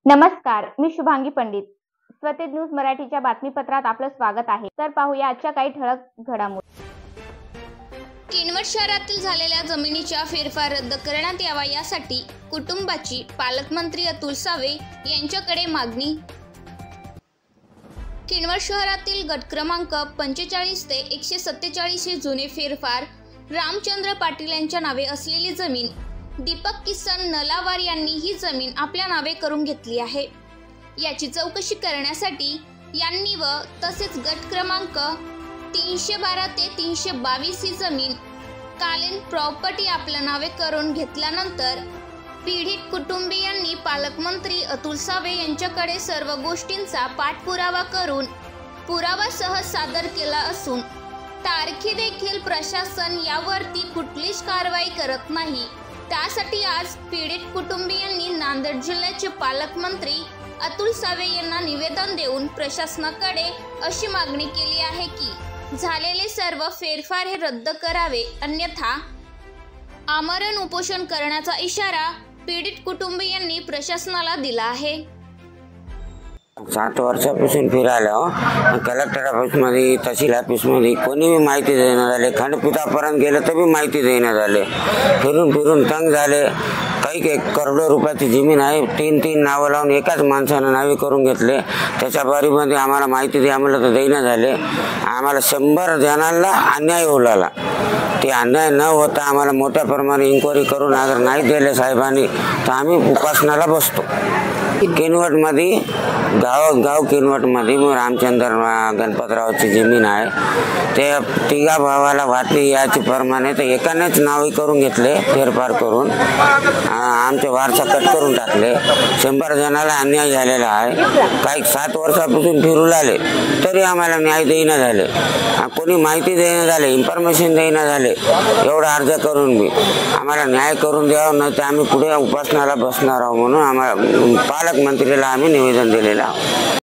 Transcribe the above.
नमस्कार, मी शुभांगी पंडित. स्वतेज न्यूज मराठीच्या बातमीपत्रात आपलं स्वागत आहे. तर पाहूया आजच्या काही ठळक घडामोडी. किनवट शहरातील झालेल्या जमिनीचा फेरफार रद्द करण्यात यावा यासाठी कुटुंबाची पालकमंत्री अतुल सावे यांच्याकडे मागणी. किनवट शहरातील गट क्रमांक 45 ते 147 हे जुने फेरफार रामचंद्र पाटील यांच्या नावे असलेली जमीन दीपक किसन नलावार यांनी ही जमीन आपल्या नावे करून घेतली आहे. याची चौकशी करण्यासाठी यांनी व तसेच गट क्रमांक 312 ते 322 ही जमीन कालीन प्रॉपर्टी आपल्या नावे करून घेतल्यानंतर पीडित कुटुंबियांनी पालकमंत्री अतुल सावे यांच्याकडे सर्व गोष्टींचा पाठपुरावा करून पुरावासह सादर केला असून तारखी देखील प्रशासन यावरती कुठलीच कारवाई करत नाही. त्यासाठी आज पीडित कुटुंबियांनी नांदेड जिल्ह्याचे पालकमंत्री अतुल सावे यांना निवेदन देऊन प्रशासनाकडे अशी मागणी केली आहे की झालेले सर्व फेरफार हे रद्द करावे, अन्यथा आमरण उपोषण करण्याचा इशारा पीडित कुटुंबियांनी प्रशासनाला दिला आहे. 7 वर्षापासून फिरायला कलेक्टर ऑफिसमध्ये तहसील ऑफिसमध्ये कोणी बी माहिती देण्यात झाले, खंडपीठापर्यंत गेलं तर बी माहिती देण्यात आले. फिरून तंग झाले. काही करोडो रुपयाची जमीन आहे, 3 नावं लावून एकाच माणसानं नावे करून घेतले. त्याच्या बारीमध्ये आम्हाला माहिती द्या आम्हाला तर देण्यात झाले. आम्हाला 100 जणांना अन्याय होऊ लागला. ते अन्याय न होता आम्हाला मोठ्या प्रमाणात इन्क्वायरी करून अगर नाही दिले साहेबांनी तर आम्ही उपासनाला बसतो. किनवटमध्ये गाव किनवटमध्ये रामचंद्र गणपतरावची जमीन आहे. ते तिघा भावाला वाटली याची प्रमाणे तर एकानेच नावे करून घेतले. फेरफार करून आमचे वारसा कट करून टाकले. 100 जणाला अन्याय झालेला आहे. काही 7 वर्षापासून फिरू आले तरी आम्हाला न्याय देईना झाले. कोणी माहिती देईना झाले, इन्फॉर्मेशन देईना झाले. एवढा अर्ज करून बी आम्हाला न्याय करून द्यावं, नाही तर आम्ही पुढे उपासनाला बसणार आहोत म्हणून आम्हाला पालकमंत्रीला आम्ही निवेदन दिलेलं आहोत.